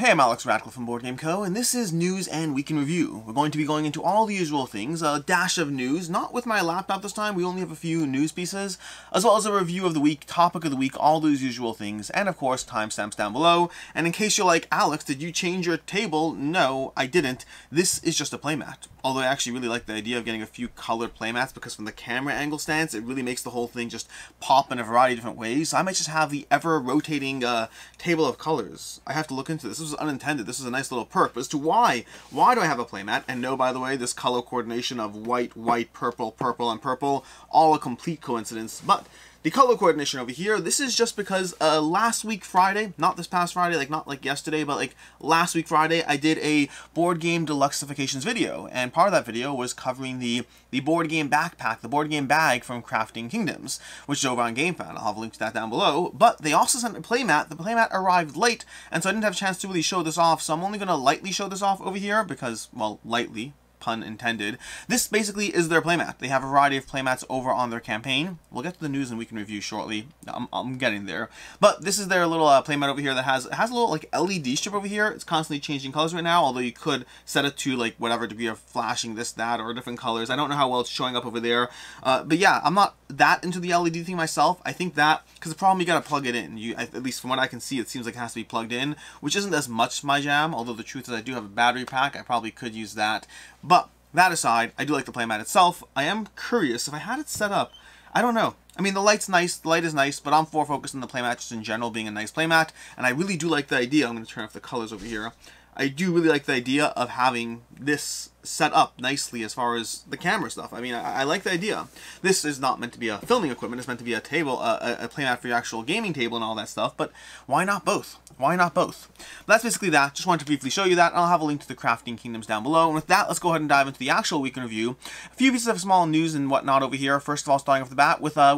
Hey, I'm Alex Radcliffe from Board Game Co., and this is News and Week in Review. We're going to be going into all the usual things, a dash of news, not with my laptop this time, we only have a few news pieces, as well as a review of the week, topic of the week, all those usual things, and of course, timestamps down below. And in case you're like, Alex, did you change your table? No, I didn't. This is just a playmat. Although I actually really like the idea of getting a few colored playmats, because from the camera angle stance, it really makes the whole thing just pop in a variety of different ways. So I might just have the ever-rotating table of colors. I have to look into this. This was unintended. This is a nice little perk. But as to why do I have a playmat? And no, by the way, this color coordination of white, white, purple, purple, and purple, all a complete coincidence. But the color coordination over here, this is just because last week Friday, not this past Friday, not like yesterday, but like last week Friday, I did a board game deluxeifications video, and part of that video was covering the board game backpack, the board game bag from Crafting Kingdoms, which is over on Gamefound. I'll have a link to that down below. But they also sent a playmat. The playmat arrived late, and so I didn't have a chance to really show this off, so I'm only going to lightly show this off over here because, well, lightly, pun intended. This basically is their playmat. They have a variety of playmats over on their campaign. We'll get to the news and week in review shortly. I'm getting there. But this is their little playmat over here that has a little like LED strip over here. It's constantly changing colors right now, although you could set it to like whatever degree of flashing this, that, or different colors. I don't know how well it's showing up over there. But yeah, I'm not that into the LED thing myself. I think that, because the problem, you gotta plug it in. At least from what I can see, it seems like it has to be plugged in, which isn't as much my jam, although the truth is I do have a battery pack. I probably could use that. But that aside, I do like the playmat itself. I am curious if I had it set up. I don't know. I mean, the light's nice, the light is nice, but I'm more focused on the playmat just in general being a nice playmat, and I really do like the idea. I'm going to turn off the colors over here. I do really like the idea of having this set up nicely as far as the camera stuff. I mean, I like the idea. This is not meant to be a filming equipment. It's meant to be a table, a playmat for your actual gaming table and all that stuff, but why not both? Why not both? But that's basically that. Just wanted to briefly show you that, and I'll have a link to the Crafting Kingdoms down below. And with that, let's go ahead and dive into the actual week in review. A few pieces of small news and whatnot over here. First of all, starting off the bat with I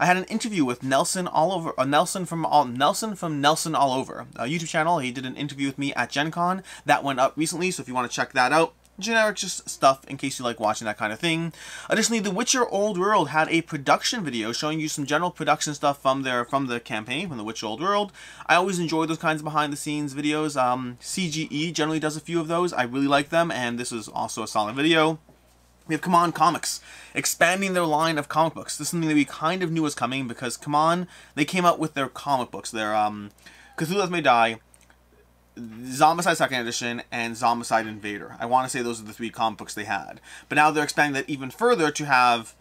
had an interview with Nelson from Nelson All Over, a YouTube channel. He did an interview with me at Gen Con. That went up recently, so if you want to check that out, generic just stuff in case you like watching that kind of thing. Additionally, The Witcher Old World had a production video showing you some general production stuff from the campaign, from The Witcher Old World. I always enjoy those kinds of behind the scenes videos. CGE generally does a few of those. I really like them, and this is also a solid video. We have CMON Comics expanding their line of comic books. This is something that we kind of knew was coming because CMON, they came out with their comic books. Their Cthulhu Death May Die, Zombicide 2nd Edition, and Zombicide Invader. I want to say those are the three comic books they had. But now they're expanding that even further to have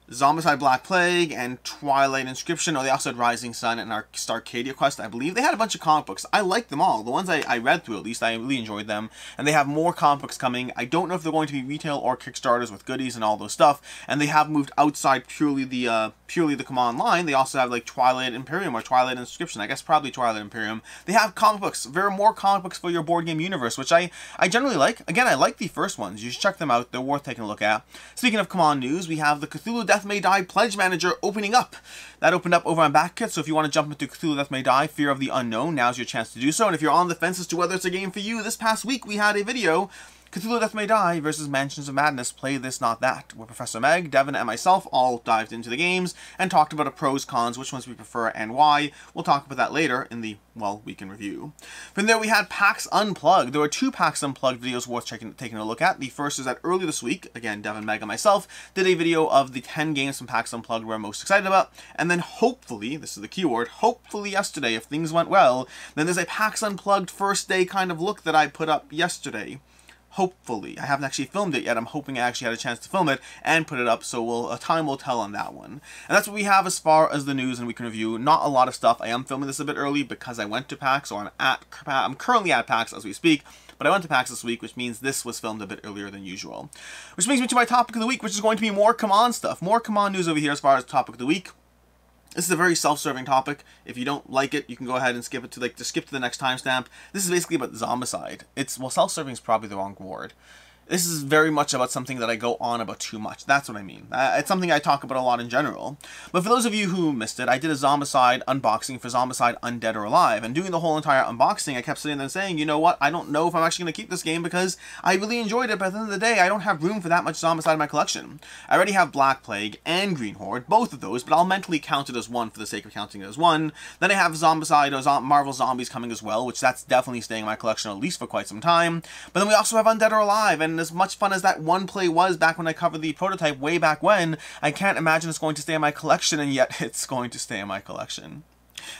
Zombicide Black Plague and Twilight Inscription. Oh, they also had Rising Sun and our Starcadia Quest, I believe. They had a bunch of comic books. I liked them all. The ones I read through, at least, I really enjoyed them. And they have more comic books coming. I don't know if they're going to be retail or Kickstarters with goodies and all those stuff. And they have moved outside purely the CMON line. They also have like Twilight Imperium or Twilight Inscription. I guess probably Twilight Imperium. They have comic books. There are more comic books for your board game universe, which I generally like. Again, I like the first ones. You should check them out. They're worth taking a look at. Speaking of CMON news, we have the Cthulhu Death May Die Pledge Manager opening up. That opened up over on BackKit, so if you want to jump into Cthulhu Death May Die, Fear of the Unknown, now's your chance to do so. And if you're on the fence as to whether it's a game for you, this past week we had a video, Cthulhu Death May Die versus Mansions of Madness, Play This Not That, where Professor Meg, Devin, and myself all dived into the games and talked about the pros, cons, which ones we prefer, and why. We'll talk about that later in the, well, week in review. From there we had Pax Unplugged. There were two Pax Unplugged videos worth taking a look at. The first is that earlier this week, again, Devin, Meg, and myself did a video of the 10 games from Pax Unplugged we're most excited about, and then hopefully, this is the keyword, hopefully yesterday, if things went well, then there's a Pax Unplugged first day kind of look that I put up yesterday. Hopefully. I haven't actually filmed it yet. I'm hoping I actually had a chance to film it and put it up, so time will tell on that one. And that's what we have as far as the news and week in review. Not a lot of stuff. I am filming this a bit early because I went to PAX, or I'm currently at PAX as we speak, but I went to PAX this week, which means this was filmed a bit earlier than usual. Which brings me to my topic of the week, which is going to be more CMON stuff. More CMON news over here as far as topic of the week. This is a very self-serving topic. If you don't like it, you can go ahead and skip it to, just skip to the next timestamp. This is basically about Zombicide. Well, self-serving is probably the wrong word. This is very much about something that I go on about too much. That's what I mean. It's something I talk about a lot in general. But for those of you who missed it, I did a Zombicide unboxing for Zombicide Undead or Alive. And doing the whole entire unboxing, I kept sitting there saying, you know what, I don't know if I'm actually going to keep this game because I really enjoyed it, but at the end of the day, I don't have room for that much Zombicide in my collection. I already have Black Plague and Green Horde, both of those, but I'll mentally count it as one for the sake of counting it as one. Then I have Zombicide or Marvel Zombies coming as well, which that's definitely staying in my collection at least for quite some time. But then we also have Undead or Alive, and as much fun as that one play was back when I covered the prototype way back when, I can't imagine it's going to stay in my collection, and yet it's going to stay in my collection.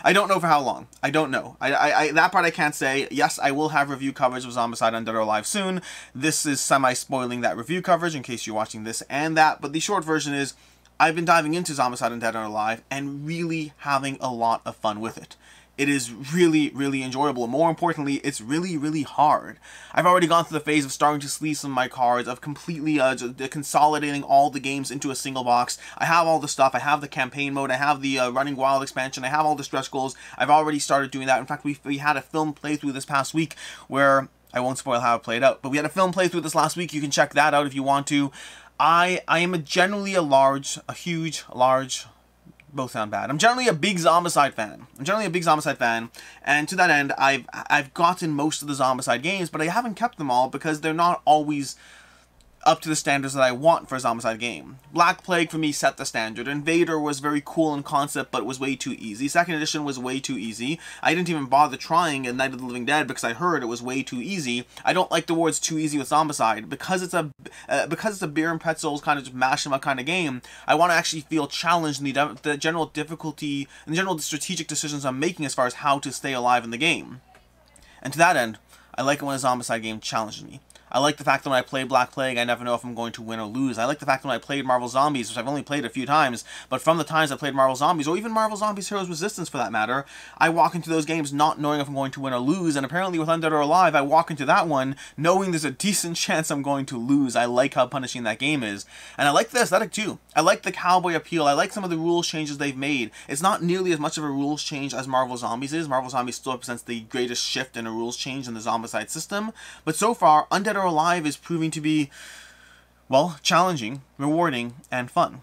I don't know for how long. I don't know. That part I can't say. Yes, I will have review coverage of Zombicide Undead or Alive soon. This is semi-spoiling that review coverage in case you're watching this and that, but the short version is I've been diving into Zombicide Undead or Alive and really having a lot of fun with it. It is really, really enjoyable. More importantly, it's really, really hard. I've already gone through the phase of starting to sleeve some of my cards, of completely consolidating all the games into a single box. I have all the stuff. I have the campaign mode. I have the Running Wild expansion. I have all the stretch goals. I've already started doing that. In fact, we had a film playthrough this past week where, I won't spoil how it played out, but we had a film playthrough this last week. You can check that out if you want to. I am generally a huge, large... both sound bad. I'm generally a big Zombicide fan. And to that end, I've gotten most of the Zombicide games, but I haven't kept them all because they're not always up to the standards that I want for a Zombicide game. Black Plague for me set the standard. Invader was very cool in concept, but was way too easy. Second edition was way too easy. I didn't even bother trying a Night of the Living Dead because I heard it was way too easy. I don't like the words too easy with Zombicide. Because it's a beer and pretzels kind of just mash them up kind of game, I want to actually feel challenged in the general difficulty and the general strategic decisions I'm making as far as how to stay alive in the game. And to that end, I like it when a Zombicide game challenges me. I like the fact that when I play Black Plague, I never know if I'm going to win or lose. I like the fact that when I played Marvel Zombies, which I've only played a few times, but from the times I played Marvel Zombies, or even Marvel Zombies Heroes Resistance for that matter, I walk into those games not knowing if I'm going to win or lose, and apparently with Undead or Alive, I walk into that one knowing there's a decent chance I'm going to lose. I like how punishing that game is. And I like the aesthetic too. I like the cowboy appeal. I like some of the rules changes they've made. It's not nearly as much of a rules change as Marvel Zombies is. Marvel Zombies still represents the greatest shift in a rules change in the Zombicide system, but so far, Undead or Alive is proving to be, well, challenging, rewarding, and fun.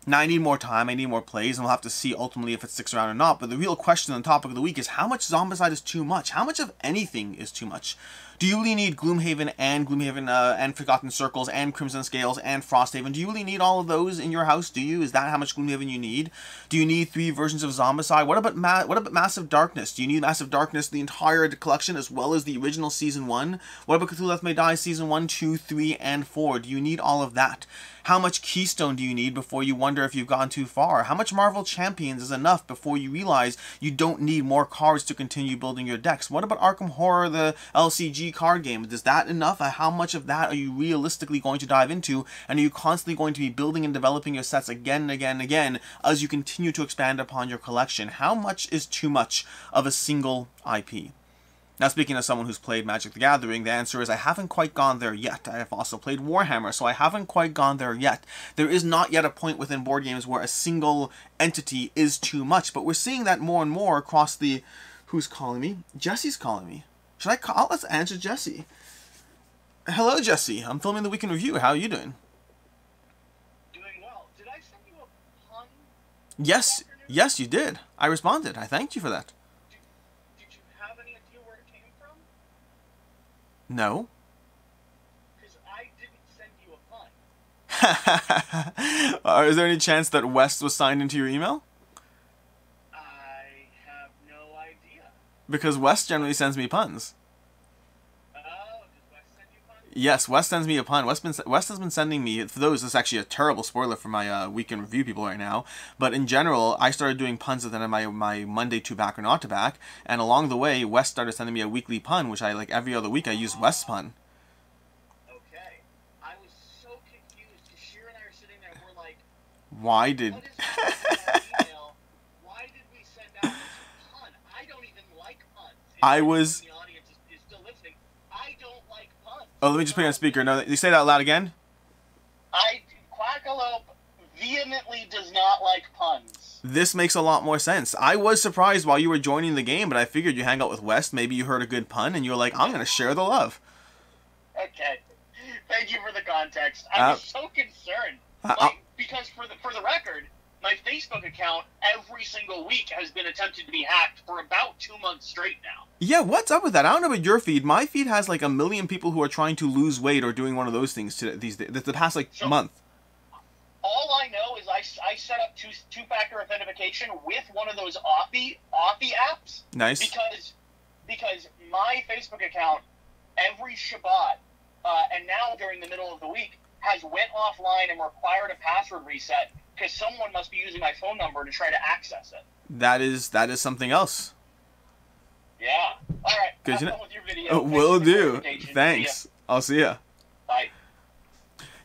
Now, I need more time, I need more plays, and we'll have to see ultimately if it sticks around or not, but the real question on the topic of the week is how much Zombicide is too much? How much of anything is too much? Do you really need Gloomhaven and Forgotten Circles and Crimson Scales and Frosthaven? Do you really need all of those in your house? Do you? Is that how much Gloomhaven you need? Do you need 3 versions of Zombicide? What about Massive Darkness? Do you need Massive Darkness, the entire collection, as well as the original Season 1? What about Cthulhu Death May Die Season 1, 2, 3, and 4? Do you need all of that? How much Keystone do you need before you wonder if you've gone too far? How much Marvel Champions is enough before you realize you don't need more cards to continue building your decks? What about Arkham Horror, the LCG card game? Is that enough? How much of that are you realistically going to dive into? And are you constantly going to be building and developing your sets again and again and again as you continue to expand upon your collection? How much is too much of a single IP? Now, speaking as someone who's played Magic the Gathering, the answer is I haven't quite gone there yet. I have also played Warhammer, so I haven't quite gone there yet. There is not yet a point within board games where a single entity is too much, but we're seeing that more and more across the... Who's calling me? Jesse's calling me. Should I call? Let's answer Jesse. Hello, Jesse. I'm filming the Week in Review. How are you doing? Doing well. Did I send you a pun? Yes. Yes, you did. I responded. I thanked you for that. Did you have any idea where it came from? No. Because I didn't send you a pun. Is there any chance that West was signed into your email? I have no idea. Because West generally sends me puns. Oh, does Wes send you puns? Yes, West sends me a pun. West has been sending me, for those, this is actually a terrible spoiler for my Week in Review people right now, but in general, I started doing puns at the end of my Monday to back or not to back, and along the way, West started sending me a weekly pun, which I, like, every other week I use West's pun. Okay. I was so confused, because Sheer and I are sitting there, and we're like, why did... what is that email? Why did we send out this pun? I don't even like puns. I was... The audience is still listening. I don't like puns. Oh, let me just put you on speaker. No, you say that out loud again? Quackalope vehemently does not like puns. This makes a lot more sense. I was surprised while you were joining the game, but I figured you hang out with West. Maybe you heard a good pun, and you were like, I'm going to share the love. Okay. Thank you for the context. I was so concerned. Because for the record, my Facebook account every single week has been attempted to be hacked for about 2 months straight now. Yeah, what's up with that? I don't know about your feed. My feed has like 1 million people who are trying to lose weight or doing one of those things these days, the past month. All I know is I set up two-factor authentication with one of those Authy apps. Nice. Because my Facebook account every Shabbat and now during the middle of the week has went offline and required a password reset because someone must be using my phone number to try to access it. That is something else. Yeah. All right. Good have fun with your video. Will do. Thanks. I'll see ya. Bye.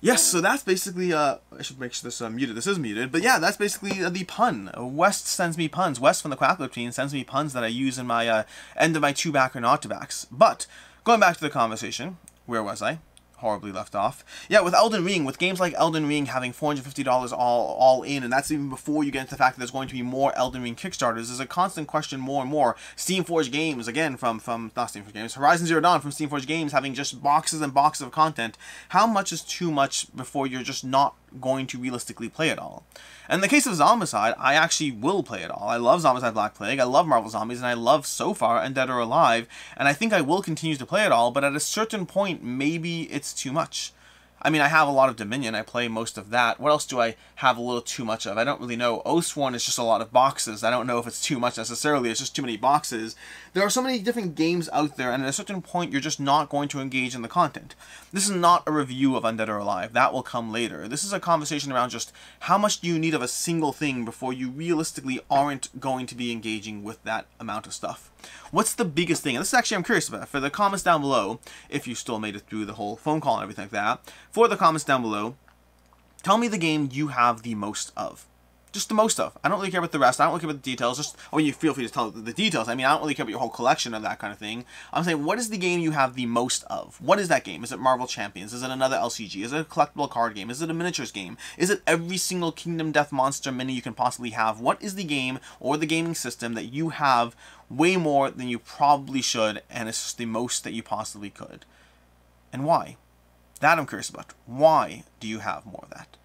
Yes, so that's basically, I should make sure this is muted. This is muted. But yeah, that's basically the pun. West sends me puns. West from the Quacklope team sends me puns that I use in my end of my two-back or not-to-backs. But, going back to the conversation, where was I? Horribly left off. Yeah, with Elden Ring, with games like Elden Ring having $450 all in, and that's even before you get into the fact that there's going to be more Elden Ring Kickstarters, there's a constant question more and more. Steamforged Games, again, from not Steamforged Games, Horizon Zero Dawn from Steamforged Games having just boxes and boxes of content. How much is too much before you're just not going to realistically play it all? In the case of Zombicide, I actually will play it all. I love Zombicide Black Plague, I love Marvel Zombies, and I love, so far, Undead or Alive, and I think I will continue to play it all, but at a certain point, maybe it's too much. I mean, I have a lot of Dominion, I play most of that. What else do I have a little too much of? I don't really know. Oathsworn is just a lot of boxes. I don't know if it's too much necessarily, it's just too many boxes. There are so many different games out there, and at a certain point, you're just not going to engage in the content. This is not a review of Undead or Alive. That will come later. This is a conversation around just how much do you need of a single thing before you realistically aren't going to be engaging with that amount of stuff. What's the biggest thing? And this is actually I'm curious about. For the comments down below, if you still made it through the whole phone call and everything like that, for the comments down below, tell me the game you have the most of. Just the most of. I don't really care about the rest. I don't really care about the details. Just, or you feel free to tell the details. I mean, I don't really care about your whole collection of that kind of thing. I'm saying, what is the game you have the most of? What is that game? Is it Marvel Champions? Is it another LCG? Is it a collectible card game? Is it a miniatures game? Is it every single Kingdom Death Monster mini you can possibly have? What is the game or the gaming system that you have way more than you probably should, and it's just the most that you possibly could? And why? That I'm curious about. Why do you have more of that?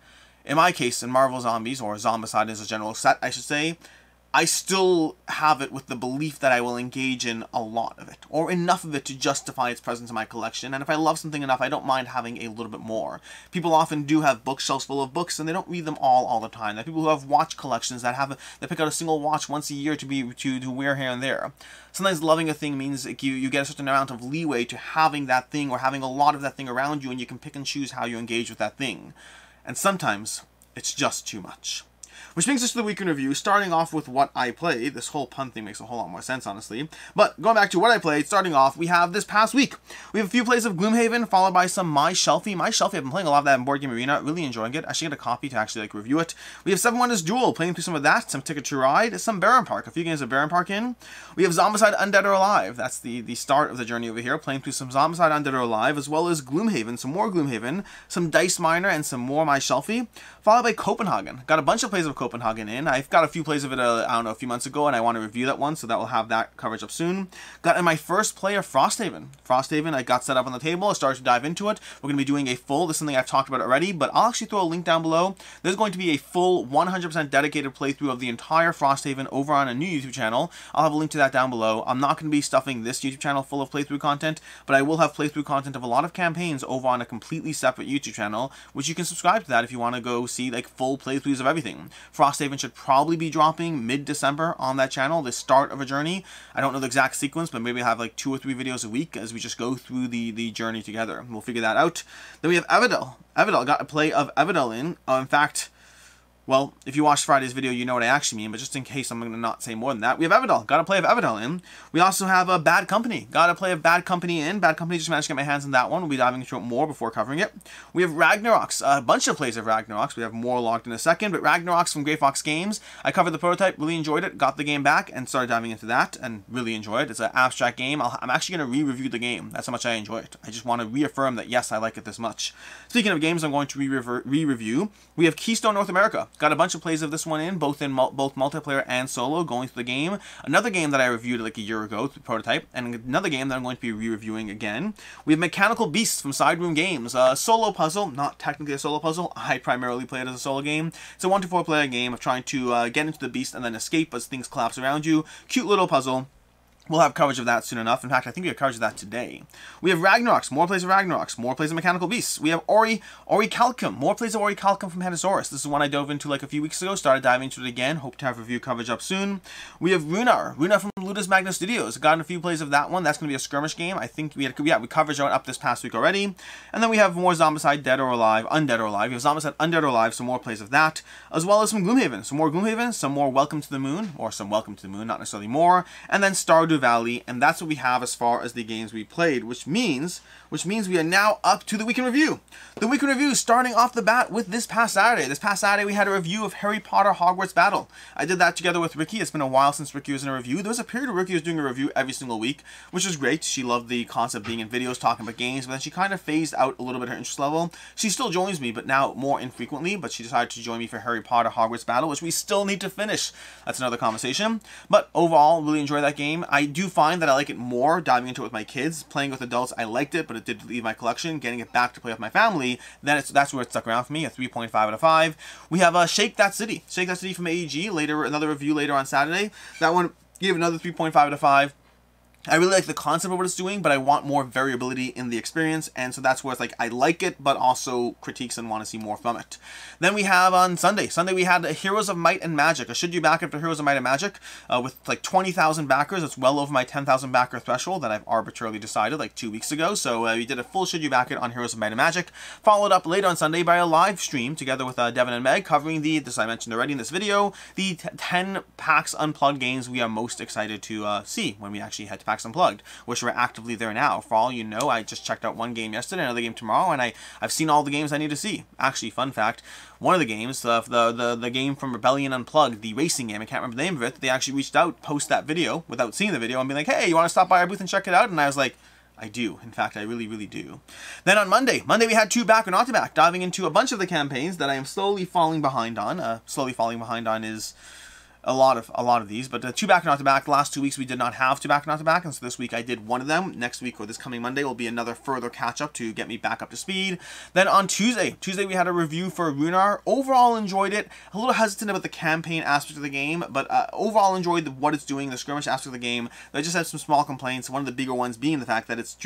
In my case, in Marvel Zombies, or Zombicide as a general set, I should say, I still have it with the belief that I will engage in a lot of it, or enough of it to justify its presence in my collection, and if I love something enough, I don't mind having a little bit more. People often do have bookshelves full of books, and they don't read them all the time. There are people who have watch collections that they pick out a single watch once a year to wear here and there. Sometimes loving a thing means that you get a certain amount of leeway to having that thing, or having a lot of that thing around you, and you can pick and choose how you engage with that thing. And sometimes, it's just too much. Which brings us to the week in review, starting off with what I played. This whole pun thing makes a whole lot more sense, honestly. But going back to what I played, starting off, we have this past week. We have a few plays of Gloomhaven, followed by some My Shelfie. My Shelfie, I've been playing a lot of that in Board Game Arena, really enjoying it. I should get a copy to actually review it. We have Seven Wonders Duel, playing through some of that, some Ticket to Ride, some Baron Park, a few games of Baron Park in. We have Zombicide Undead or Alive. That's the start of the journey over here, playing through some Zombicide Undead or Alive, as well as Gloomhaven, some more Gloomhaven, some Dice Miner, and some more My Shelfie, followed by Copenhagen. Got a bunch of plays of Copenhagen in. I've got a few plays of it, I don't know, a few months ago, and I want to review that one, so that will have that coverage up soon. Got in my first play of Frosthaven. Frosthaven, I got set up on the table, I started to dive into it. We're going to be doing a full, this is something I've talked about already, but I'll actually throw a link down below. There's going to be a full 100% dedicated playthrough of the entire Frosthaven over on a new YouTube channel. I'll have a link to that down below. I'm not going to be stuffing this YouTube channel full of playthrough content, but I will have playthrough content of a lot of campaigns over on a completely separate YouTube channel, which you can subscribe to that if you want to go see like full playthroughs of everything. Frosthaven should probably be dropping mid-December on that channel, the start of a journey. I don't know the exact sequence, but maybe I'll have like 2 or 3 videos a week as we just go through the journey together. We'll figure that out. Then we have Everdell. Everdell, got a play of Everdell in. In fact, well, if you watched Friday's video, you know what I actually mean, but just in case I'm going to not say more than that, we have Everdell. Got a play of Everdell in. We also have a Bad Company. Got a play of Bad Company in. Bad Company, just managed to get my hands on that one. We'll be diving into it more before covering it. We have Ragnaroks. A bunch of plays of Ragnaroks. We have more logged in a second, but Ragnaroks from Grey Fox Games. I covered the prototype, really enjoyed it, got the game back, and started diving into that, and really enjoyed it. It's an abstract game. I'm actually going to re-review the game. That's how much I enjoy it. I just want to reaffirm that, yes, I like it this much. Speaking of games I'm going to re-review, we have Keystone North America. Got a bunch of plays of this one in both multiplayer and solo, going through the game. Another game that I reviewed like a year ago, the prototype, and another game that I'm going to be re-reviewing again. We have Mechanical Beasts from Side Room Games, a solo puzzle, not technically a solo puzzle. I primarily play it as a solo game. It's a 1 to 4 player game of trying to get into the beast and then escape as things collapse around you. Cute little puzzle. We'll have coverage of that soon enough. In fact, I think we have coverage of that today. We have Ragnaroks, more plays of Ragnaroks, more plays of Mechanical Beasts. We have Orichalcum, more plays of Orichalcum from Hetasaurus. This is one I dove into like a few weeks ago, started diving into it again. Hope to have review coverage up soon. We have Runar from Ludus Magnus Studios. Gotten a few plays of that one. That's going to be a skirmish game. I think we coverage out up this past week already. And then we have more Zombicide, Dead or Alive, Undead or Alive. We have Zombicide, Undead or Alive, some more plays of that, as well as some Gloomhaven. Some more Gloomhaven, some more Welcome to the Moon, or some Welcome to the Moon, not necessarily more. And then Stardew Valley, and that's what we have as far as the games we played, which means we are now up to the Week in Review. The Week in Review starting off the bat with this past Saturday. This past Saturday we had a review of Harry Potter Hogwarts Battle. I did that together with Ricky. It's been a while since Ricky was in a review. There was a period where Ricky was doing a review every single week, which was great. She loved the concept of being in videos talking about games, but then she kind of phased out a little bit her interest level. She still joins me, but now more infrequently, but she decided to join me for Harry Potter Hogwarts Battle, which we still need to finish. That's another conversation. But overall, really enjoy that game. I do find that I like it more diving into it with my kids. Playing with adults, I liked it, but it did leave my collection. Getting it back to play with my family, that's where it stuck around for me, a 3.5 out of 5. We have Shake That City. Shake That City from AEG, another review later on Saturday. That one gave another 3.5 out of 5. I really like the concept of what it's doing, but I want more variability in the experience, and so that's where it's like I like it, but also critiques and want to see more from it. Then we have on Sunday we had Heroes of Might and Magic. I should you back it for Heroes of Might and Magic with like 20,000 backers. It's well over my 10,000 backer threshold that I've arbitrarily decided like 2 weeks ago. So we did a full should you back it on Heroes of Might and Magic, followed up later on Sunday by a live stream together with Devin and Meg covering as I mentioned already in this video, the 10 Pax Unplugged games we are most excited to see when we actually head to PAX Unplugged, which we're actively there now. For all you know, I just checked out one game yesterday, another game tomorrow, and I've seen all the games I need to see. Actually, fun fact, one of the games, the game from Rebellion Unplugged, the racing game, I can't remember the name of it, they actually reached out post that video without seeing the video and being like, hey, you want to stop by our booth and check it out? And I was like, I do. In fact, I really, really do. Then on Monday we had 2 back or not to back, diving into a bunch of the campaigns that I am slowly falling behind on. Slowly falling behind on is a lot of these, but 2 back and not to back. The last 2 weeks we did not have 2 back and not to back, and so this week I did one of them. Next week or this coming Monday will be another further catch up to get me back up to speed. Then on Tuesday we had a review for Runar. Overall enjoyed it. A little hesitant about the campaign aspect of the game, but overall enjoyed what it's doing, the skirmish aspect of the game. I just had some small complaints. One of the bigger ones being the fact that it's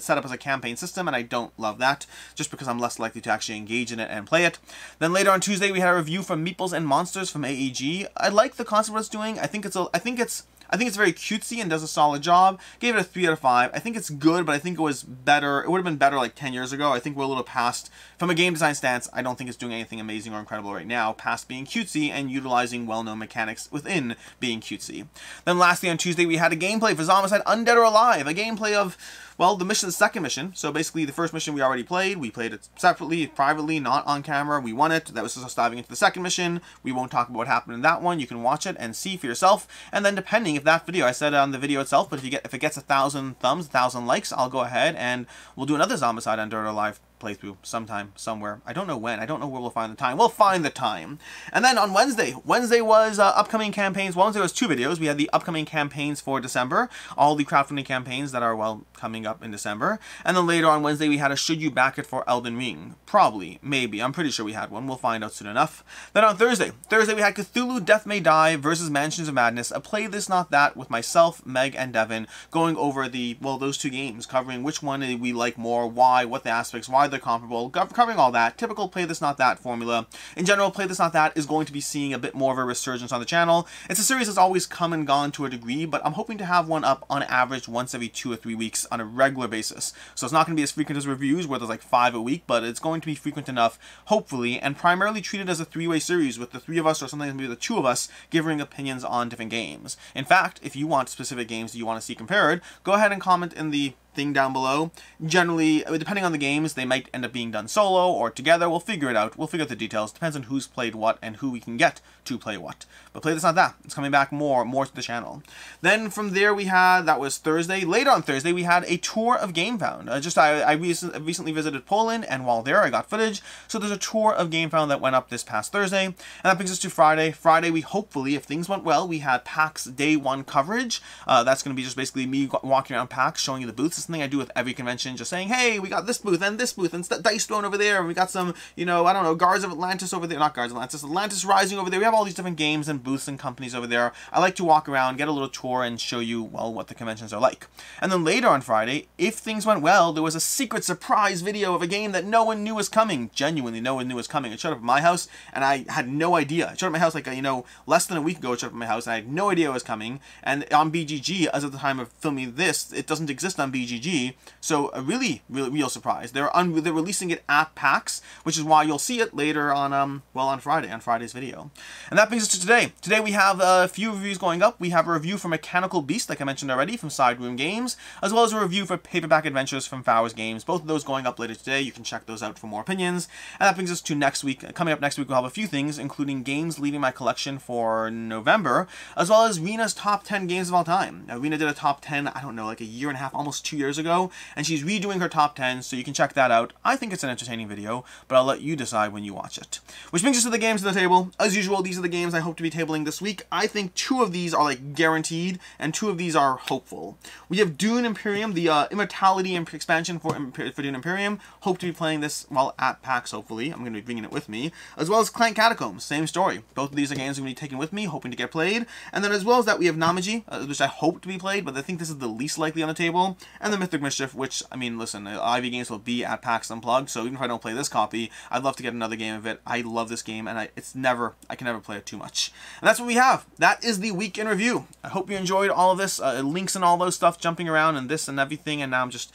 set up as a campaign system, and I don't love that, just because I'm less likely to actually engage in it and play it. Then later on Tuesday we had a review from Meeples and Monsters from AEG. I like the concept of what it's doing. I think it's very cutesy and does a solid job. Gave it a 3 out of 5. I think it's good, but I think it was better. It would have been better like 10 years ago. I think we're a little past, from a game design stance, I don't think it's doing anything amazing or incredible right now, past being cutesy and utilizing well-known mechanics within being cutesy. Then lastly on Tuesday we had a gameplay for Zombicide Undead or Alive. A gameplay of, well, the second mission. So basically the first mission we already played. We played it separately, privately, not on camera. We won it. That was just us diving into the second mission. We won't talk about what happened in that one. You can watch it and see for yourself. And then depending if that video, I said it on the video itself, but if it gets 1,000 thumbs, 1,000 likes, I'll go ahead and we'll do another Zombicide Undead or Alive playthrough sometime, somewhere. I don't know when. I don't know where we'll find the time. We'll find the time. And then on Wednesday was upcoming campaigns. Wednesday was 2 videos. We had the upcoming campaigns for December, all the crowdfunding campaigns that are, well, coming up in December. And then later on Wednesday, we had a Should You Back It for Elden Ring. Probably, maybe. I'm pretty sure we had one. We'll find out soon enough. Then on Thursday we had Cthulhu Death May Die versus Mansions of Madness, a Play This Not That with myself, Meg, and Devin, going over those 2 games, covering which one we like more, why, what the aspects, why they're comparable, covering all that. Typical Play This Not That formula. In general, Play This Not That is going to be seeing a bit more of a resurgence on the channel. It's a series that's always come and gone to a degree, but I'm hoping to have one up on average once every 2 or 3 weeks on a regular basis. So it's not going to be as frequent as reviews, where there's like 5 a week, but it's going to be frequent enough, hopefully, and primarily treated as a 3-way series with the 3 of us, or sometimes maybe the 2 of us, giving opinions on different games. In fact, if you want specific games that you want to see compared, go ahead and comment in the thing down below. Generally, depending on the games, they might end up being done solo or together. We'll figure it out. We'll figure out the details. Depends on who's played what and who we can get to play what. But Play This Not That. It's coming back more to the channel. Then from there we had, that was Thursday. Later on Thursday, we had a tour of Gamefound. I recently visited Poland, and while there, I got footage. So there's a tour of Gamefound that went up this past Thursday. And that brings us to Friday. Friday, we hopefully, if things went well, we had PAX Day 1 coverage. That's going to be just basically me walking around PAX, showing you the booths. It's something I do with every convention, just saying, hey, we got this booth, and Dice Throne over there, and we got some, you know, I don't know, Guards of Atlantis over there, not Guards of Atlantis, Atlantis Rising over there. We have all these different games and booths and companies over there. I like to walk around, get a little tour, and show you, well, what the conventions are like. And then later on Friday, if things went well, there was a secret surprise video of a game that no one knew was coming. Genuinely, no one knew was coming. It showed up at my house, and I had no idea. It showed up at my house like, you know, less than a week ago. It showed up at my house, and I had no idea it was coming. And on BGG, as of the time of filming this, it doesn't exist on BGG. So a really real surprise. They're releasing it at PAX, which is why you'll see it later on, well, on Friday's video. And that brings us to today. Today we have a few reviews going up. We have a review for Mechanical Beast, like I mentioned already, from Side Room Games, as well as a review for Paperback Adventures from Fowers Games. Both of those going up later today. You can check those out for more opinions. And that brings us to next week. Coming up next week, we'll have a few things, including games leaving my collection for November, as well as Rena's top 10 games of all time. Now, Rena did a top 10, I don't know, like a year and a half, almost 2 years ago, and she's redoing her top 10, so you can check that out. I think it's an entertaining video, but I'll let you decide when you watch it. Which brings us to the games to the table. As usual, these are the games I hope to be tabling this week. I think 2 of these are like guaranteed, and 2 of these are hopeful. We have Dune Imperium, the Immortality expansion for Dune Imperium. Hope to be playing this while at PAX, hopefully. I'm going to be bringing it with me. As well as Clank Catacombs, same story. Both of these are games I'm going to be taking with me, hoping to get played. And then as well as that, we have Namaji, which I hope to be played, but I think this is the least likely on the table. And the Mythic Mischief, which, I mean, listen, Ivy Games will be at PAX Unplugged, so even if I don't play this copy, I'd love to get another game of it. I love this game, and I can never play it too much. And that's what we have. That is the week in review. I hope you enjoyed all of this, links and all those stuff jumping around and this and everything, and now I'm just...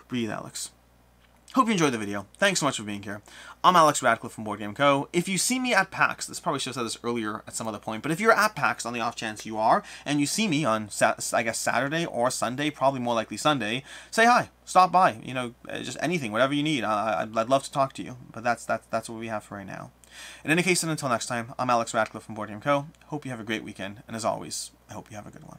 Breathe, Alex. Hope you enjoyed the video. Thanks so much for being here. I'm Alex Radcliffe from Board Game Co. If you see me at PAX, this probably should have said this earlier at some other point, but if you're at PAX, on the off chance you are, and you see me on, I guess, Saturday or Sunday, probably more likely Sunday, say hi. Stop by. You know, just anything, whatever you need. I'd love to talk to you, but that's what we have for right now. In any case, and until next time, I'm Alex Radcliffe from Board Game Co. Hope you have a great weekend, and as always, I hope you have a good one.